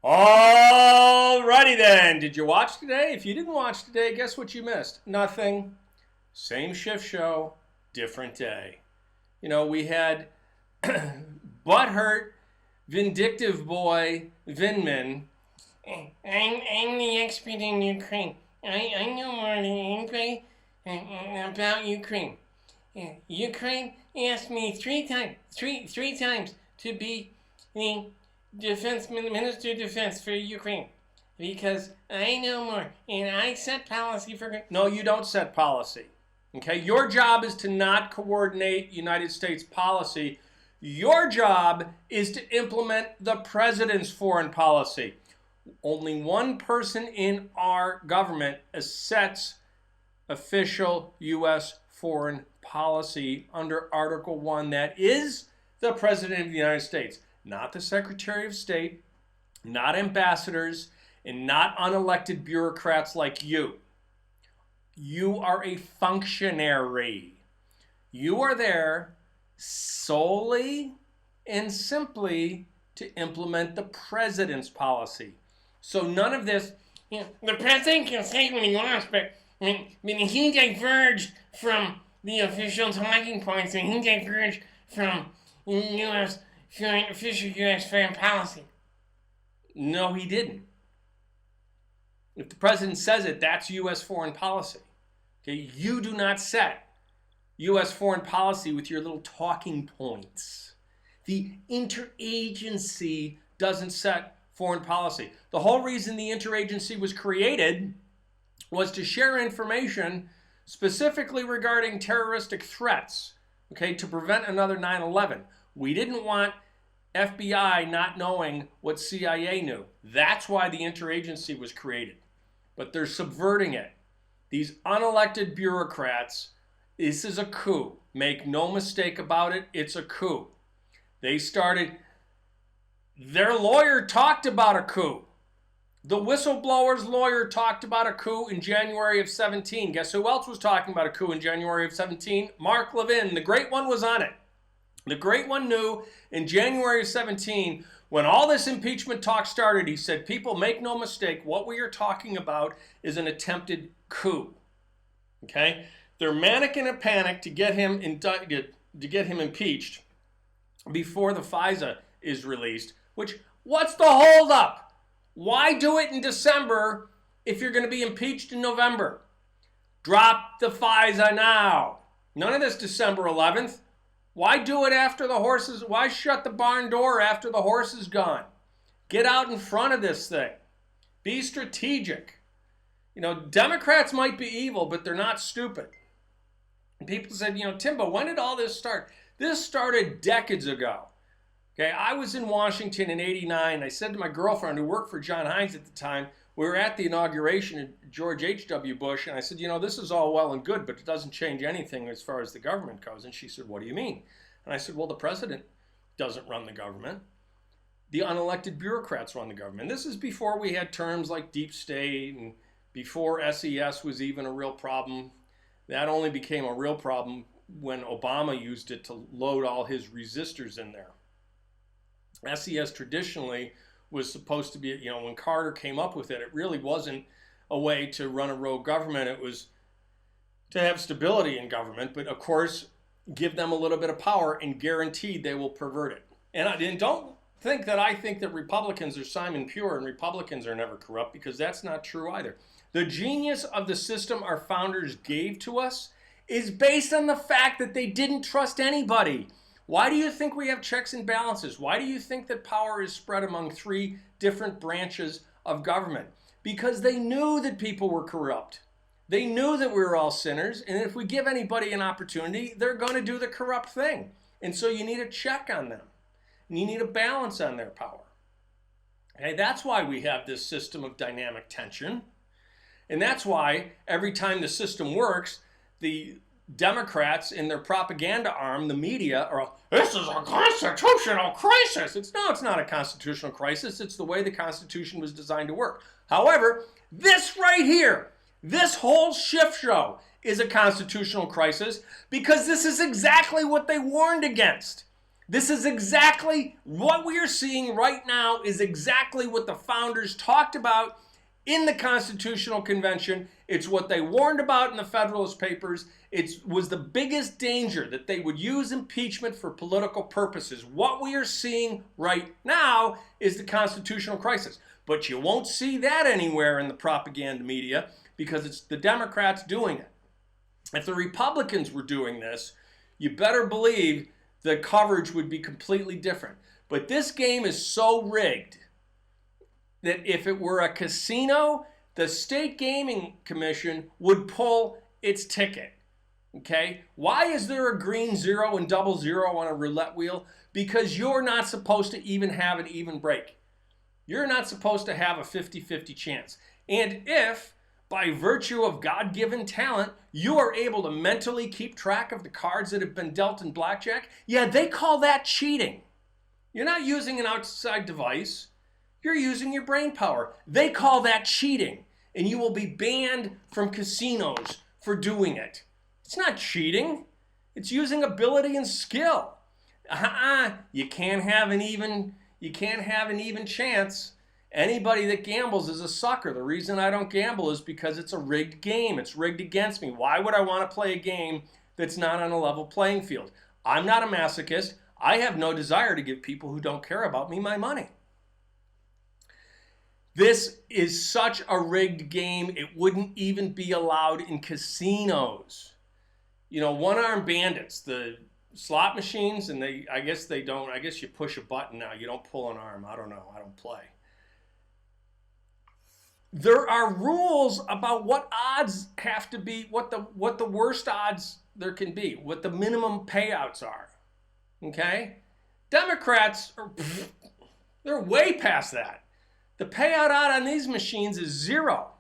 Alrighty then. Did you watch today? If you didn't watch today, guess what you missed? Nothing. Same Schiffshow, different day. You know, we had butthurt Vindictiveboy Vindman. I'm the expert in Ukraine. I know more than anybody about Ukraine. Ukraine asked me three times to be the Minister of Defense for Ukraine because I know more and I set policy for. No, you don't set policy. Okay, your job is to not coordinate United States policy. Your job is to implement the president's foreign policy. Only one person in our government sets official U.S. foreign policy under Article 1. That is the President of the United States, not the Secretary of State, not ambassadors, and not unelected bureaucrats like you. You are a functionary. You are there solely and simply to implement the president's policy. So none of this, the president can say when he wants, but when he diverged from the official talking points and he diverged from official U.S. foreign policy. No, he didn't. If the president says it, that's U.S. foreign policy. Okay, you do not set U.S. foreign policy with your little talking points. The interagency doesn't set foreign policy. The whole reason the interagency was created was to share information specifically regarding terroristic threats, okay, to prevent another 9/11. We didn't want FBI not knowing what CIA knew. That's why the interagency was created. But they're subverting it. These unelected bureaucrats, this is a coup. Make no mistake about it, it's a coup. They started, their lawyer talked about a coup. The whistleblower's lawyer talked about a coup in January of 17. Guess who else was talking about a coup in January of 17? Mark Levin, the great one, was on it. The great one knew in January of 17, when all this impeachment talk started, he said, people, make no mistake, what we are talking about is an attempted coup. Okay? They're manic in a panic to get him indicted, to get him impeached before the FISA is released, which, what's the holdup? Why do it in December if you're going to be impeached in November? Drop the FISA now. None of this December 11th. Why do it after the horses? Why shut the barn door after the horse is gone? Get out in front of this thing. Be strategic. You know, Democrats might be evil, but they're not stupid. And people said, you know, Timbo, when did all this start? This started decades ago. Okay, I was in Washington in '89. I said to my girlfriend who worked for John Hines at the time, we were at the inauguration of George H.W. Bush, and I said, you know, this is all well and good, but it doesn't change anything as far as the government goes. And she said, what do you mean? And I said, well, the president doesn't run the government. The unelected bureaucrats run the government. This is before we had terms like deep state and before SES was even a real problem. That only became a real problem when Obama used it to load all his resistors in there. SES traditionally was supposed to be, you know, when Carter came up with it, it really wasn't a way to run a rogue government. It was to have stability in government, but of course, give them a little bit of power and guaranteed they will pervert it. And don't think that I think that Republicans are Simon Pure and Republicans are never corrupt, because that's not true either. The genius of the system our founders gave to us is based on the fact that they didn't trust anybody. Why do you think we have checks and balances? Why do you think that power is spread among 3 different branches of government? Because they knew that people were corrupt. They knew that we were all sinners, and if we give anybody an opportunity, they're going to do the corrupt thing. And so you need a check on them. And you need a balance on their power. Okay, that's why we have this system of dynamic tension. And that's why every time the system works, the Democrats in their propaganda arm, the media, are, this is a constitutional crisis. It's not a constitutional crisis. It's the way the Constitution was designed to work. However, this right here, this whole Schiffshow is a constitutional crisis because this is exactly what they warned against. This is exactly what we are seeing right now, is exactly what the founders talked about in the Constitutional Convention. It's what they warned about in the Federalist Papers. It was the biggest danger, that they would use impeachment for political purposes. What we are seeing right now is the constitutional crisis. But you won't see that anywhere in the propaganda media, because it's the Democrats doing it. If the Republicans were doing this, you better believe the coverage would be completely different. But this game is so rigged that if it were a casino, the State Gaming Commission would pull its ticket. Okay? Why is there a green 0 and 00 on a roulette wheel? Because you're not supposed to even have an even break. You're not supposed to have a 50-50 chance. And if, by virtue of God-given talent, you are able to mentally keep track of the cards that have been dealt in blackjack, yeah, they call that cheating. You're not using an outside device. You're using your brain power. They call that cheating. And you will be banned from casinos for doing it. It's not cheating. It's using ability and skill. You can't have an even chance. Anybody that gambles is a sucker. The reason I don't gamble is because it's a rigged game. It's rigged against me. Why would I want to play a game that's not on a level playing field? I'm not a masochist. I have no desire to give people who don't care about me my money. This is such a rigged game, it wouldn't even be allowed in casinos. You know, one-armed bandits, the slot machines, and I guess you push a button now. You don't pull an arm. I don't know. I don't play. There are rules about what odds have to be, what the worst odds there can be, what the minimum payouts are. Okay? Democrats they're way past that. The payout out on these machines is 0.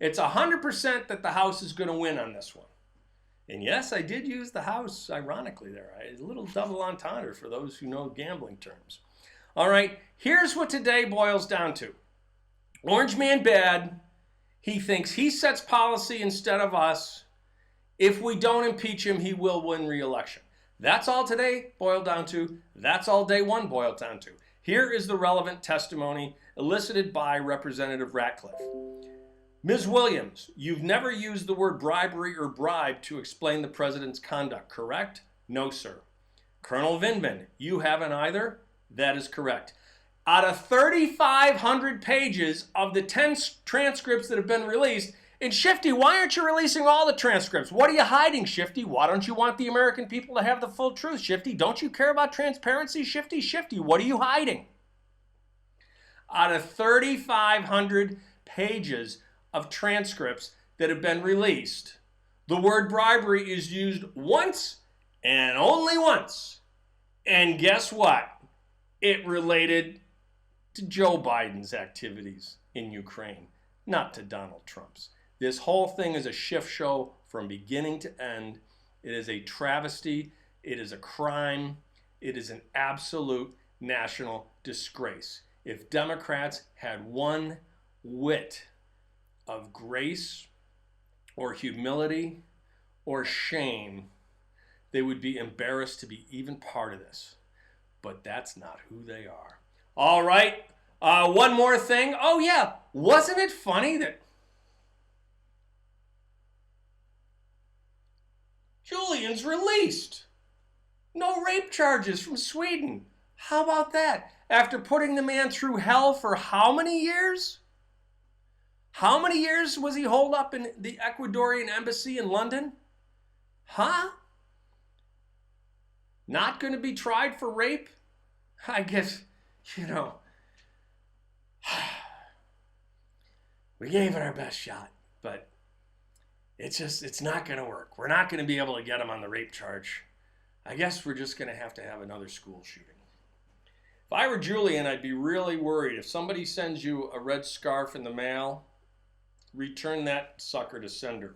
It's 100% that the house is going to win on this one. And yes, I did use the house, ironically, there. A little double entendre for those who know gambling terms. All right, here's what today boils down to. Orange man bad. He thinks he sets policy instead of us. If we don't impeach him, he will win re-election. That's all today boiled down to. That's all day one boiled down to. Here is the relevant testimony elicited by Representative Ratcliffe. Ms. Williams, you've never used the word bribery or bribe to explain the president's conduct, correct? No, sir. Colonel Vindman, you haven't either? That is correct. Out of 3,500 pages of the 10 transcripts that have been released, and Shifty, why aren't you releasing all the transcripts? What are you hiding, Shifty? Why don't you want the American people to have the full truth, Shifty? Don't you care about transparency, Shifty? Shifty, what are you hiding? Out of 3,500 pages of transcripts that have been released, the word bribery is used once and only once. And guess what? It related to Joe Biden's activities in Ukraine, not to Donald Trump's. This whole thing is a Schiffshow from beginning to end. It is a travesty. It is a crime. It is an absolute national disgrace. If Democrats had one whit of grace or humility or shame, they would be embarrassed to be even part of this. But that's not who they are. All right. One more thing. Oh, yeah. Wasn't it funny that Julian's released? No rape charges from Sweden. How about that? After putting the man through hell for how many years? How many years was he holed up in the Ecuadorian embassy in London? Huh? Not going to be tried for rape? I guess, we gave it our best shot, but it's not going to work. We're not going to be able to get him on the rape charge. I guess we're just going to have another school shooting. If I were Julian, I'd be really worried. If somebody sends you a red scarf in the mail, return that sucker to sender.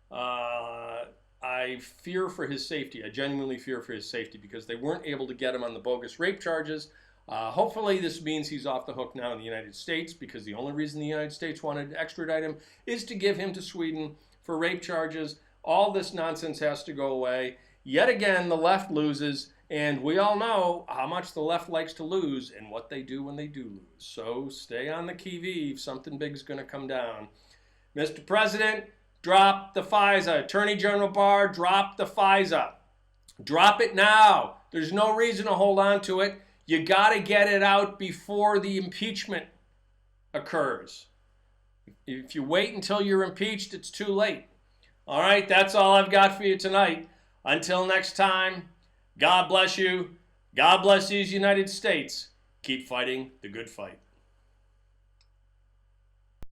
I fear for his safety. I genuinely fear for his safety because they weren't able to get him on the bogus rape charges. Hopefully this means he's off the hook now in the United States, because the only reason the United States wanted to extradite him is to give him to Sweden for rape charges. All this nonsense has to go away. Yet again, the left loses. And we all know how much the left likes to lose and what they do when they do lose. So stay on the qui-vive. Something big is going to come down. Mr. President, drop the FISA. Attorney General Barr, drop the FISA. Drop it now. There's no reason to hold on to it. You got to get it out before the impeachment occurs. If you wait until you're impeached, it's too late. All right, that's all I've got for you tonight. Until next time, God bless you. God bless these United States. Keep fighting the good fight.